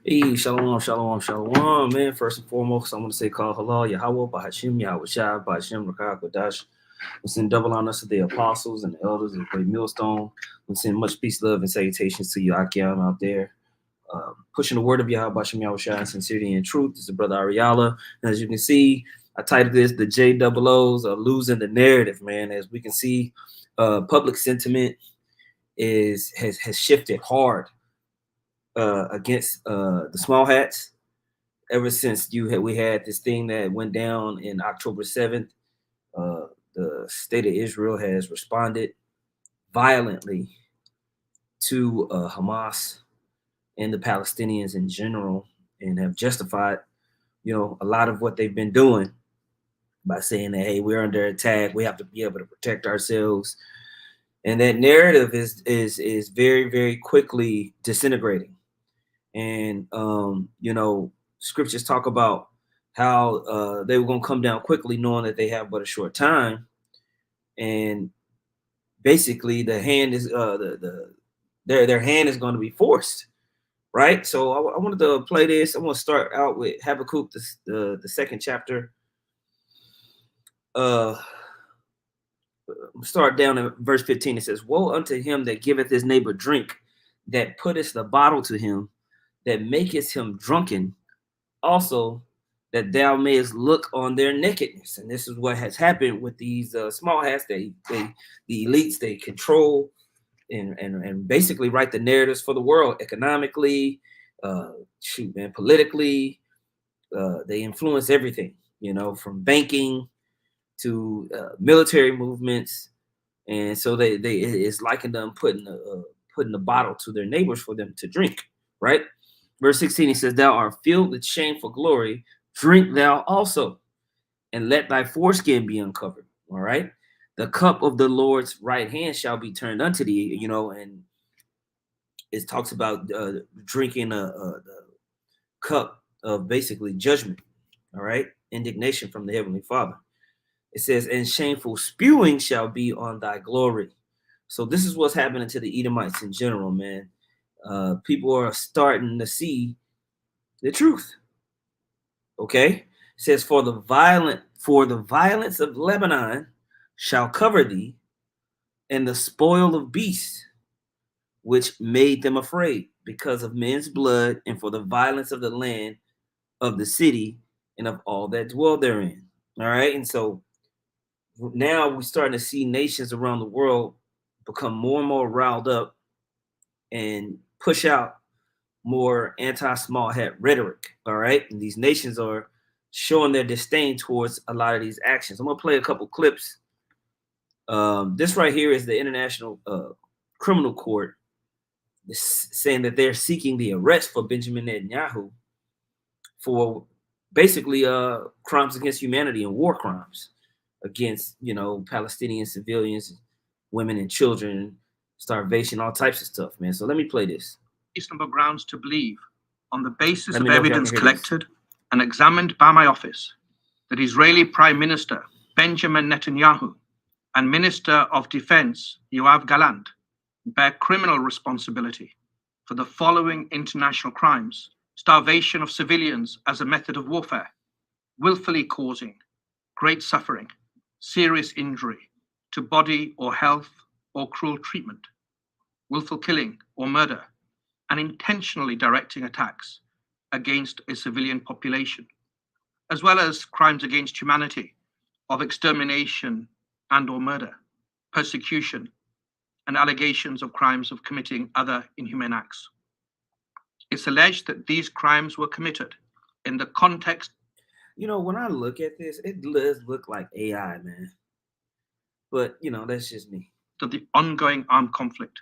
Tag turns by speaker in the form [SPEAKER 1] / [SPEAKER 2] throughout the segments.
[SPEAKER 1] Hey, shalom, shalom, shalom, man. First and foremost, I want to say call halal, Yahweh, Bahashim, Yahweh Shai, Bahashim, Rakah, Kodash. We send double honors to the apostles and the elders of the great millstone. We send much peace, love, and salutations to you, Akiam, out there. Pushing the word of Yahweh, Bahashim, Yahweh Shai, in sincerity and truth. This is brother Ariala. And as you can see, I titled this, the J double O's are losing the narrative, man. As we can see, public sentiment has shifted hard against the small hats ever since we had this thing that went down in October 7th. The state of Israel has responded violently to Hamas and the Palestinians in general, and have justified, a lot of what they've been doing by saying that, hey, we're under attack, we have to be able to protect ourselves, and that narrative is very, very quickly disintegrating. And scriptures talk about how they were going to come down quickly, knowing that they have but a short time. And basically, the hand is their hand is going to be forced, right? So I wanted to play this. I want to start out with Habakkuk, the second chapter. Start down at verse 15. It says, "Woe unto him that giveth his neighbor drink, that putteth the bottle to him, that maketh him drunken, also that thou mayest look on their nakedness." And this is what has happened with these small hats. The elites, they control and basically write the narratives for the world economically, politically. They influence everything, from banking to military movements. And so it's likened them putting the bottle to their neighbors for them to drink, right? Verse 16, he says, "Thou art filled with shameful glory, drink thou also, and let thy foreskin be uncovered." All right. "The cup of the Lord's right hand shall be turned unto thee," and it talks about drinking the cup of basically judgment. All right. Indignation from the Heavenly Father. It says, "And shameful spewing shall be on thy glory." So this is what's happening to the Edomites in general, man. People are starting to see the truth. Okay. It says, for the violence of Lebanon shall cover thee, and the spoil of beasts which made them afraid, because of men's blood, and for the violence of the land, of the city, and of all that dwell therein. All right. And so now we're starting to see nations around the world become more and more riled up and push out more anti-small hat rhetoric. All right. And these nations are showing their disdain towards a lot of these actions. I'm going to play a couple clips. This right here is the International Criminal Court saying that they're seeking the arrest for Benjamin Netanyahu for basically crimes against humanity and war crimes against, Palestinian civilians, women and children, starvation, all types of stuff, man. So let me play this.
[SPEAKER 2] Reasonable grounds to believe, on the basis of evidence collected and examined by my office, that Israeli Prime Minister Benjamin Netanyahu and Minister of Defense Yoav Gallant bear criminal responsibility for the following international crimes: starvation of civilians as a method of warfare, willfully causing great suffering, serious injury to body or health or cruel treatment, willful killing or murder, and intentionally directing attacks against a civilian population, as well as crimes against humanity of extermination and or murder, persecution, and allegations of crimes of committing other inhumane acts. It's alleged that these crimes were committed in the context.
[SPEAKER 1] When I look at this, it does look like AI, man. But, that's just me.
[SPEAKER 2] Of the ongoing armed conflict,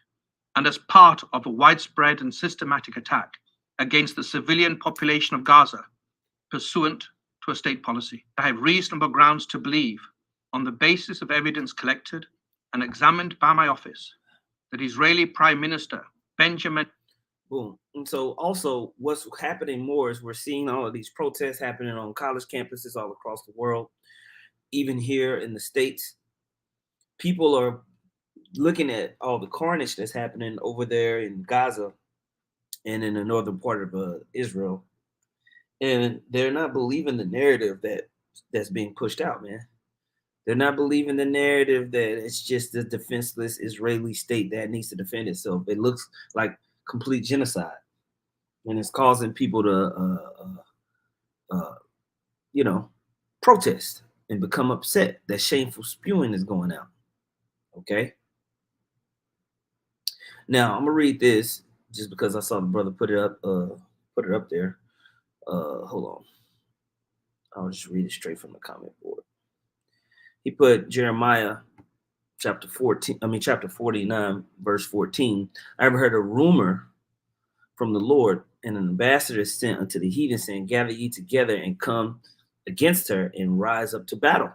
[SPEAKER 2] and as part of a widespread and systematic attack against the civilian population of Gaza, pursuant to a state policy. I have reasonable grounds to believe, on the basis of evidence collected and examined by my office, that Israeli Prime Minister Benjamin.
[SPEAKER 1] Boom. And so also what's happening more is we're seeing all of these protests happening on college campuses all across the world, even here in the States. People are looking at all the carnage that's happening over there in Gaza and in the northern part of Israel, and they're not believing the narrative that's being pushed out, man. They're not believing the narrative that it's just the defenseless Israeli state that needs to defend itself. It looks like complete genocide, and it's causing people to, you know, protest and become upset that shameful spewing is going out. Okay. Now I'm gonna read this just because I saw the brother put it up there. Hold on. I'll just read it straight from the comment board. He put Jeremiah chapter 49, verse 14. I ever heard a rumor from the Lord, and an ambassador is sent unto the heathen, saying, gather ye together and come against her and rise up to battle.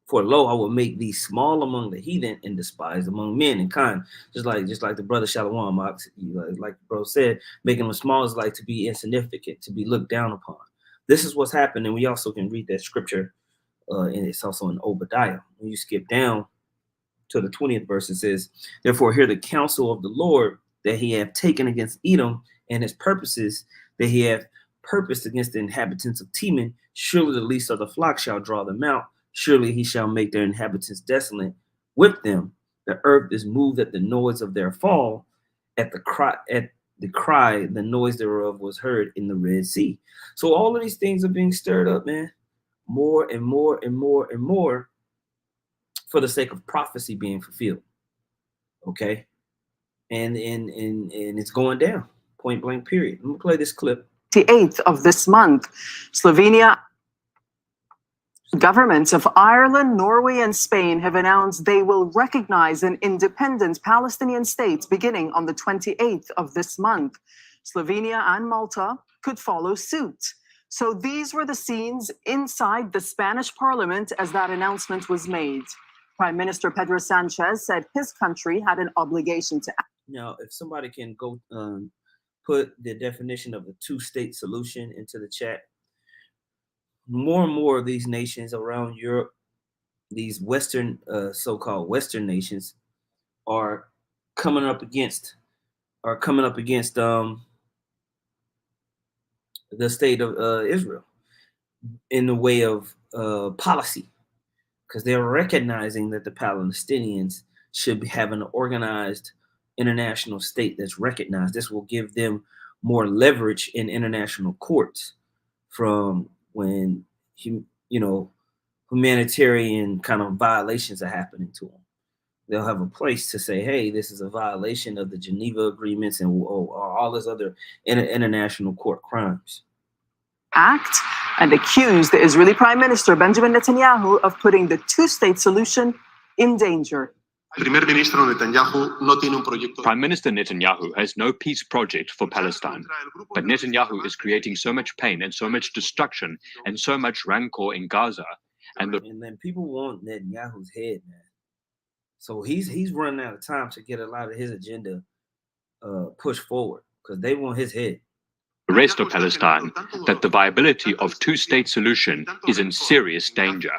[SPEAKER 1] For lo, I will make thee small among the heathen and despised among men and kind. Just like the brother Shalom, like the bro said, making them small is like to be insignificant, to be looked down upon. This is what's happening. We also can read that scripture, and it's also in Obadiah. When you skip down to the 20th verse, it says, therefore hear the counsel of the Lord that he hath taken against Edom, and his purposes that he hath purposed against the inhabitants of Teman. Surely the least of the flock shall draw them out. Surely he shall make their inhabitants desolate with them. The earth is moved at the noise of their fall. At the cry, the noise thereof was heard in the Red Sea. So all of these things are being stirred up, man, more and more and more and more, for the sake of prophecy being fulfilled. Okay, and it's going down, point blank. Period. I'm gonna play this clip.
[SPEAKER 3] 28th of this month, Slovenia. Governments of Ireland, Norway, and Spain have announced they will recognize an independent Palestinian state beginning on the 28th of this month. Slovenia and Malta could follow suit. So these were the scenes inside the Spanish parliament as that announcement was made. Prime Minister Pedro Sanchez said his country had an obligation to act.
[SPEAKER 1] Now, if somebody can go put the definition of the two-state solution into the chat. More and more of these nations around Europe, these Western, so-called Western nations, are coming up against the state of Israel in the way of policy, because they're recognizing that the Palestinians should have an organized international state that's recognized. This will give them more leverage in international courts from when humanitarian kind of violations are happening to them. They'll have a place to say, hey, this is a violation of the Geneva agreements and all this other international court crimes.
[SPEAKER 3] Act and accused the Israeli Prime Minister Benjamin Netanyahu of putting the two-state solution in danger.
[SPEAKER 4] Prime Minister Netanyahu has no peace project for Palestine, but Netanyahu is creating so much pain and so much destruction and so much rancor in Gaza.
[SPEAKER 1] And then people want Netanyahu's head, man. So he's running out of time to get a lot of his agenda pushed forward because they want his head.
[SPEAKER 4] The rest of Palestine, that the viability of two-state solution is in serious danger.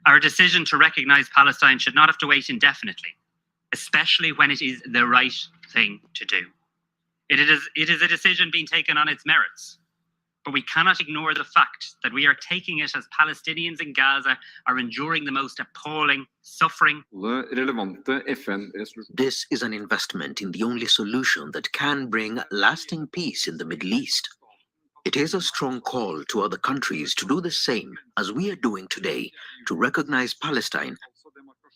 [SPEAKER 5] Our decision to recognize Palestine should not have to wait indefinitely, especially when it is the right thing to do. It is a decision being taken on its merits, but we cannot ignore the fact that we are taking it as Palestinians in Gaza are enduring the most appalling suffering.
[SPEAKER 6] This is an investment in the only solution that can bring lasting peace in the Middle East. It is a strong call to other countries to do the same as we are doing today, to recognize Palestine.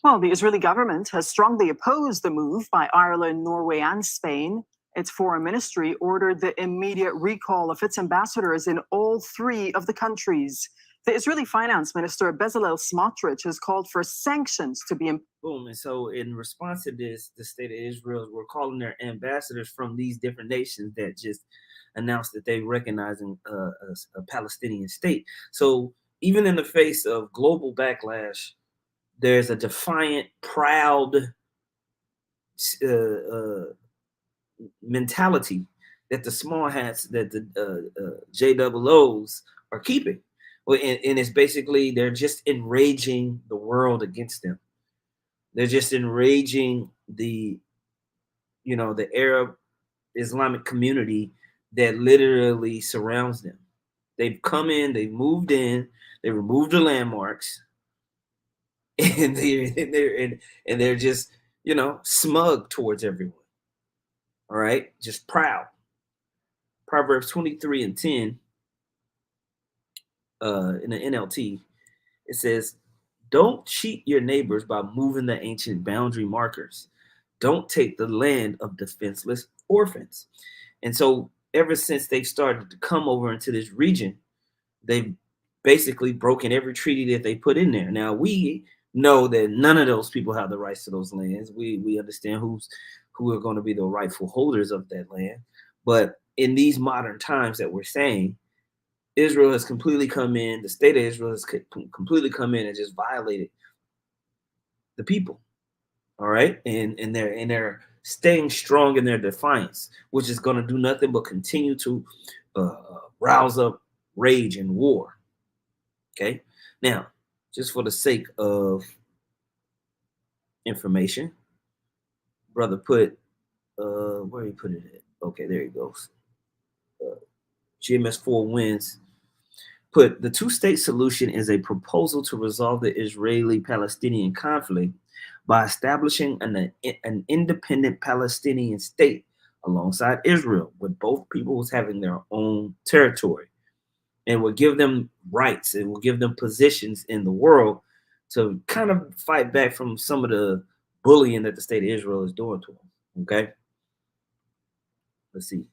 [SPEAKER 3] Well, the Israeli government has strongly opposed the move by Ireland, Norway, and Spain. Its foreign ministry ordered the immediate recall of its ambassadors in all three of the countries. The Israeli finance minister, Bezalel Smotrich, has called for sanctions to be imposed.
[SPEAKER 1] Boom. And so in response to this, the state of Israel were calling their ambassadors from these different nations that just announced that they recognizing a Palestinian state. So even in the face of global backlash, there's a defiant, proud mentality that the small hats, that the JOOs are keeping. Well, and it's basically they're just enraging the world against them. They're just enraging the Arab Islamic community that literally surrounds them. They've come in, they've moved in, they removed the landmarks, and they're just, you know, smug towards everyone. All right, just proud. Proverbs 23:10 in the NLT, it says, "Don't cheat your neighbors by moving the ancient boundary markers. Don't take the land of defenseless orphans." And so ever since they've started to come over into this region, they've basically broken every treaty that they put in there. Now, we know that none of those people have the rights to those lands. We understand who are going to be the rightful holders of that land. But in these modern times that we're saying, Israel has completely come in, the state of Israel has completely come in and just violated the people. All right. And they're staying strong in their defiance, which is going to do nothing but continue to rouse up rage and war. Okay. Now, just for the sake of information, brother put where he put it at? Okay, there he goes. GMS4 wins. Put the two-state solution is a proposal to resolve the Israeli-Palestinian conflict by establishing an independent Palestinian state alongside Israel, with both peoples having their own territory, and will give them rights. It will give them positions in the world to kind of fight back from some of the bullying that the state of Israel is doing to them. Okay, let's see.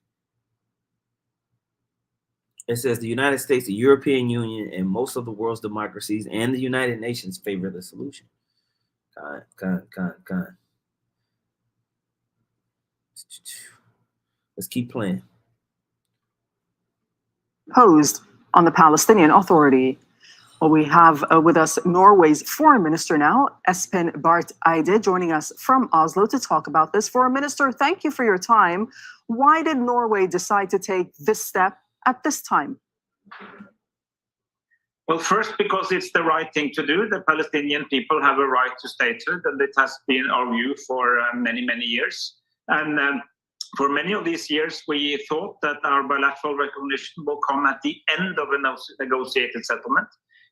[SPEAKER 1] It says the United States, the European Union, and most of the world's democracies and the United Nations favor the solution. Let's keep playing.
[SPEAKER 3] Posed on the Palestinian Authority. Well, we have with us Norway's foreign minister now, Espen Barth Eide, joining us from Oslo to talk about this. Foreign Minister, thank you for your time. Why did Norway decide to take this step at this time?
[SPEAKER 7] Well, first, because it's the right thing to do. The Palestinian people have a right to statehood, and it has been our view for many, many years. And for many of these years, we thought that our bilateral recognition will come at the end of a negotiated settlement.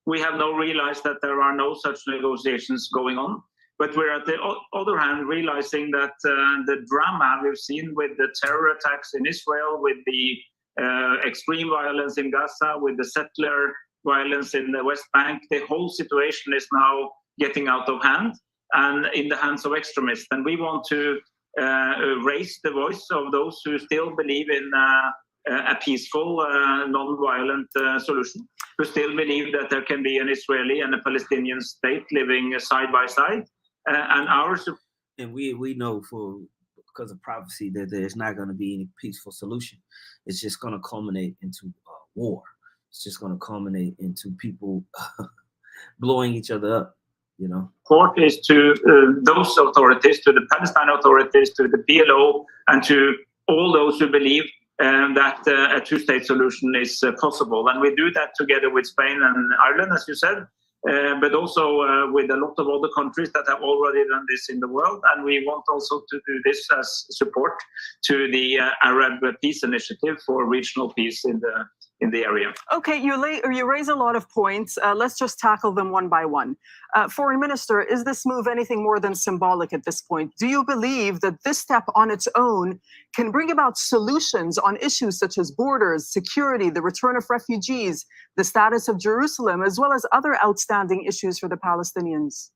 [SPEAKER 7] We have now realized that there are no such negotiations going on. But we're at the other hand realizing that the drama we've seen with the terror attacks in Israel, with the extreme violence in Gaza, with the settler violence in the West Bank, the whole situation is now getting out of hand and in the hands of extremists. And we want to raise the voice of those who still believe in a peaceful, non-violent solution, who still believe that there can be an Israeli and a Palestinian state living side by side.
[SPEAKER 1] And we know because of prophecy that there's not going to be any peaceful solution. It's just going to culminate into war. It's just going to culminate into people blowing each other up, you know.
[SPEAKER 7] Court is to those authorities, to the Palestine authorities, to the PLO, and to all those who believe that a two-state solution is possible. And we do that together with Spain and Ireland, as you said, but also with a lot of other countries that have already done this in the world. And we want also to do this as support to the Arab Peace Initiative for regional peace in the area.
[SPEAKER 3] Okay, you raise a lot of points. Let's just tackle them one by one. Foreign Minister, is this move anything more than symbolic at this point? Do you believe that this step on its own can bring about solutions on issues such as borders, security, the return of refugees, the status of Jerusalem, as well as other outstanding issues for the Palestinians?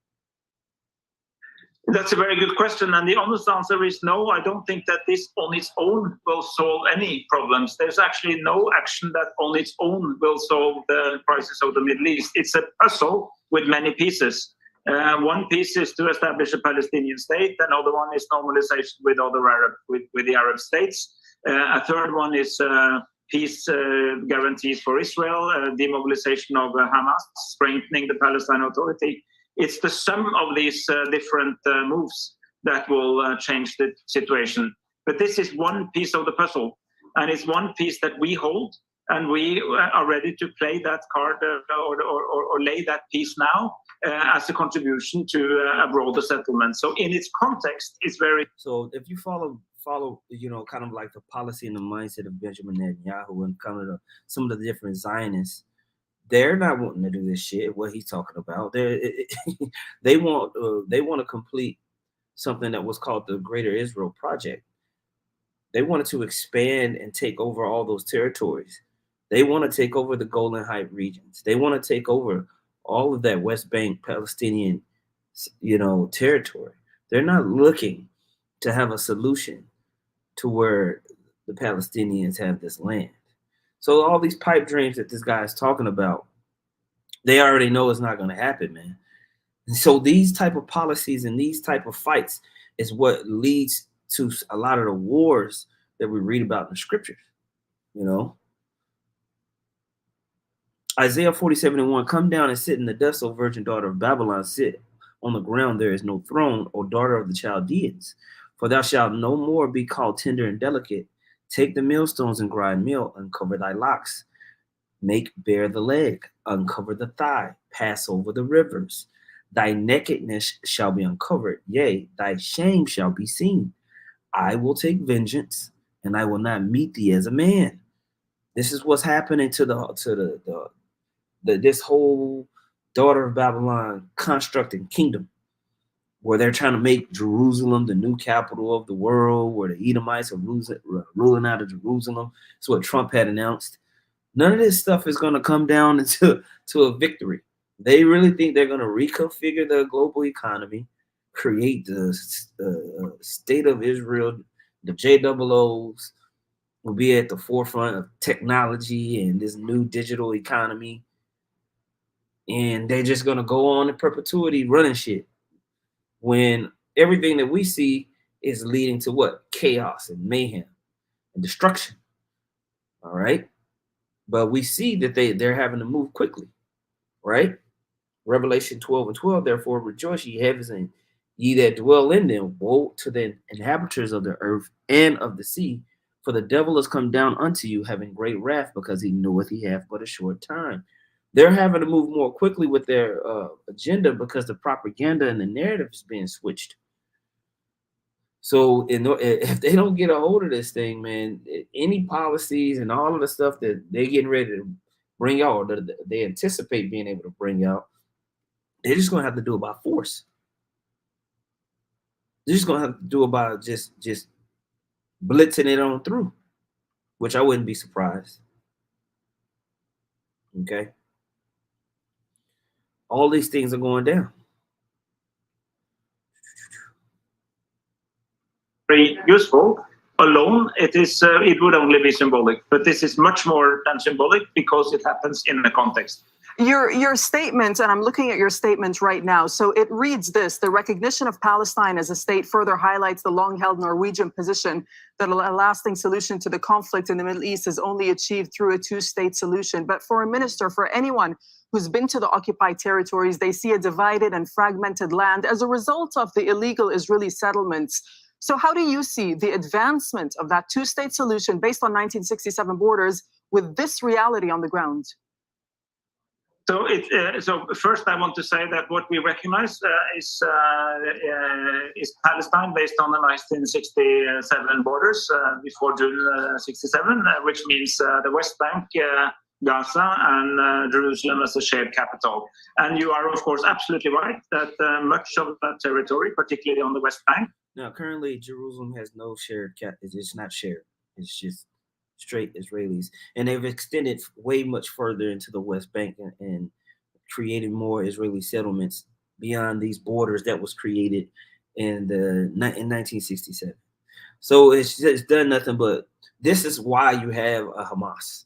[SPEAKER 7] That's a very good question. And the honest answer is no, I don't think that this on its own will solve any problems. There's actually no action that on its own will solve the crisis of the Middle East. It's a puzzle with many pieces. One piece is to establish a Palestinian state. Another one is normalization with the Arab states. A third one is peace guarantees for Israel, demobilization of Hamas, strengthening the Palestine Authority. It's the sum of these different moves that will change the situation. But this is one piece of the puzzle, and it's one piece that we hold, and we are ready to play that card or lay that piece now as a contribution to a broader settlement. So in its context, it's very...
[SPEAKER 1] So if you follow follow, kind of like the policy and the mindset of Benjamin Netanyahu and kind of some of the different Zionists. They're not wanting to do this shit. What he's talking about, they want to complete something that was called the Greater Israel Project. They wanted to expand and take over all those territories. They want to take over the Golan Heights regions. They want to take over all of that West Bank Palestinian, territory. They're not looking to have a solution to where the Palestinians have this land. So all these pipe dreams that this guy is talking about, they already know it's not going to happen, man. And so these type of policies and these type of fights is what leads to a lot of the wars that we read about in the scriptures, Isaiah 47:1, come down and sit in the dust, O virgin daughter of Babylon, sit on the ground, there is no throne, O daughter of the Chaldeans. For thou shalt no more be called tender and delicate. Take the millstones and grind meal, uncover thy locks. Make bare the leg, uncover the thigh, pass over the rivers. Thy nakedness shall be uncovered, yea, thy shame shall be seen. I will take vengeance, and I will not meet thee as a man. This is what's happening to this whole daughter of Babylon constructing kingdom, where they're trying to make Jerusalem the new capital of the world, where the Edomites are ruling out of Jerusalem. That's what Trump had announced. None of this stuff is going to come down to a victory. They really think they're going to reconfigure the global economy, create the state of Israel, the JOOs will be at the forefront of technology and this new digital economy. And they're just going to go on in perpetuity running shit, when everything that we see is leading to what? Chaos and mayhem and destruction. All right. But we see that they're having to move quickly, right? Revelation 12:12, therefore rejoice, ye heavens, and ye that dwell in them. Woe to the inhabitants of the earth and of the sea, for the devil has come down unto you, having great wrath, because he knoweth he hath but a short time. They're having to move more quickly with their agenda, because the propaganda and the narrative is being switched. So if they don't get a hold of this thing, man, any policies and all of the stuff that they're getting ready to bring out, or that they anticipate being able to bring out, they're just going to have to do it by force. They're just going to have to do it by just blitzing it on through, which I wouldn't be surprised. Okay. All these things are going down.
[SPEAKER 7] Very useful. Alone, it would only be symbolic, but this is much more than symbolic, because it happens in the context.
[SPEAKER 3] Your statement, and I'm looking at your statement right now, so it reads this: the recognition of Palestine as a state further highlights the long-held Norwegian position that a lasting solution to the conflict in the Middle East is only achieved through a two-state solution. But for a minister, for anyone who's been to the occupied territories, they see a divided and fragmented land as a result of the illegal Israeli settlements. So how do you see the advancement of that two-state solution based on 1967 borders with this reality on the ground?
[SPEAKER 7] So first, I want to say that what we recognize is Palestine based on the 1967 borders before June 67, which means the West Bank, Gaza, and Jerusalem as a shared capital. And you are, of course, absolutely right that much of that territory, particularly on the West Bank.
[SPEAKER 1] Now, currently, Jerusalem has no shared it's not shared. It's just straight Israelis, and they've extended way much further into the West Bank and created more Israeli settlements beyond these borders that was created in 1967. So it's done nothing but, this is why you have a Hamas.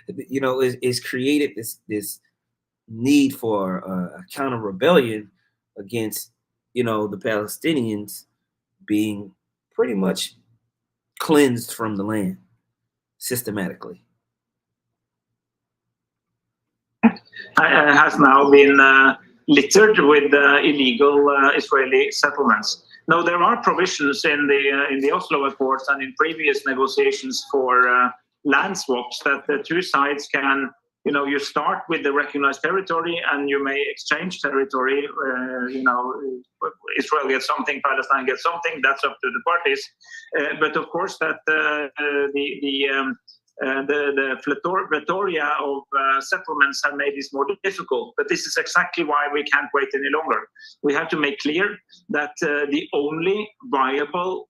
[SPEAKER 1] It's created this need for a counter rebellion against the Palestinians being pretty much cleansed from the land systematically.
[SPEAKER 7] Has now been littered with illegal Israeli settlements. Now, there are provisions in the Oslo Accords and in previous negotiations for land swaps that the two sides can you know, you start with the recognized territory and you may exchange territory. You know, Israel gets something, Palestine gets something. That's up to the parties. But of course, that the plethora of settlements have made this more difficult. But this is exactly why we can't wait any longer. We have to make clear that the only viable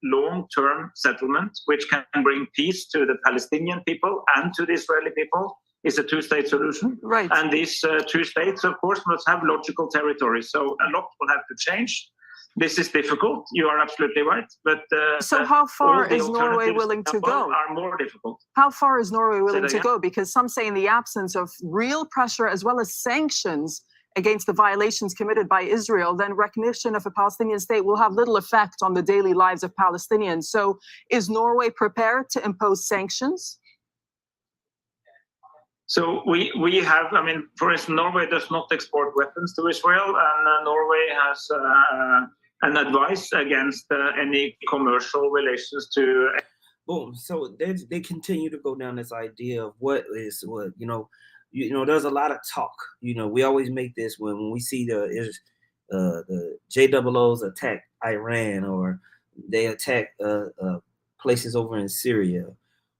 [SPEAKER 7] long-term settlement which can bring peace to the Palestinian people and to the Israeli people is a two-state solution.
[SPEAKER 3] Right.
[SPEAKER 7] And these two states, of course, must have logical territory. So a lot will have to change. This is difficult. You are absolutely right. But
[SPEAKER 3] so how far is Norway willing to go?
[SPEAKER 7] Are more difficult.
[SPEAKER 3] How far is Norway willing to go? Because some say in the absence of real pressure as well as sanctions against the violations committed by Israel, then recognition of a Palestinian state will have little effect on the daily lives of Palestinians. So is Norway prepared to impose sanctions?
[SPEAKER 7] So we have, I mean, for instance, Norway does not export weapons to Israel, and Norway has an advice against any commercial relations to.
[SPEAKER 1] Boom. So they continue to go down this idea of what, you know, there's a lot of talk. You know, we always make this when we see the JOOs attack Iran, or they attack places over in Syria,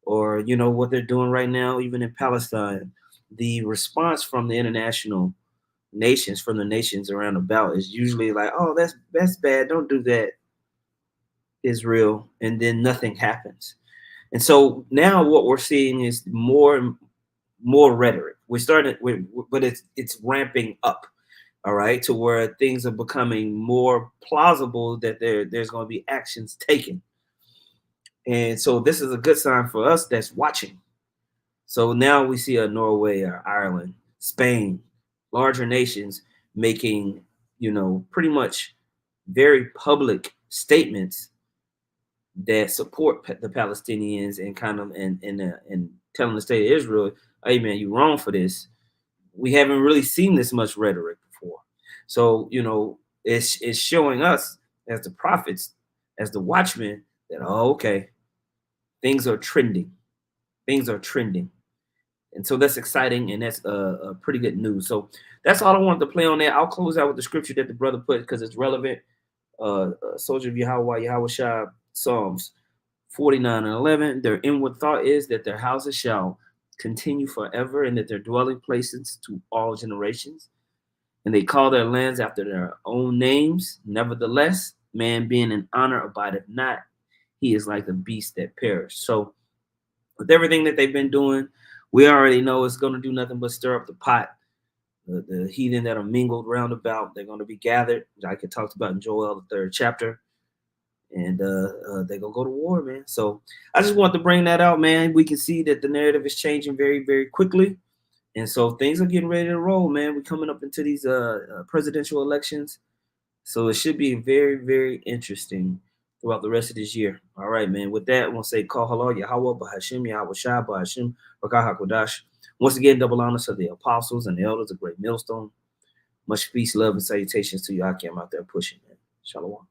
[SPEAKER 1] or, you know, what they're doing right now, even in Palestine. The response from the international nations, from the nations around about, is usually like, oh, that's bad. Don't do that, Israel. And then nothing happens. And so now what we're seeing is more rhetoric. We're starting, but it's ramping up, all right, to where things are becoming more plausible that there's going to be actions taken. And so this is a good sign for us that's watching. So now we see a Norway or Ireland, Spain, larger nations making, you know, pretty much very public statements that support the Palestinians, and kind of and telling the state of Israel, hey man, you're wrong for this. We haven't really seen this much rhetoric before. So, you know, it's showing us as the prophets, as the watchmen, that, oh, okay, things are trending. Things are trending. And so that's exciting, and that's a pretty good news. So that's all I wanted to play on that. I'll close out with the scripture that the brother put because it's relevant. Soldier of Yahweh Shah, Psalms 49:11. Their inward thought is that their houses shall continue forever, and that their dwelling places to all generations. And they call their lands after their own names. Nevertheless, man being in honor abideth not. He is like the beast that perish. So with everything that they've been doing, we already know it's going to do nothing but stir up the pot. The heathen that are mingled round about, they're going to be gathered, like it talks about in Joel, the 3rd chapter. And they're going to go to war, man. So I just want to bring that out, man. We can see that the narrative is changing very, very quickly. And so things are getting ready to roll, man. We're coming up into these presidential elections. So it should be very, very interesting throughout the rest of this year. All right, man. With that, I want to say, Call Halal, Yahweh, Bahashim, Yahweh Shah, Bahashim, Rakah HaKodash. Once again, double honors to the apostles and the elders of Great Millstone. Much peace, love, and salutations to you. I came out there pushing, man. Shalom.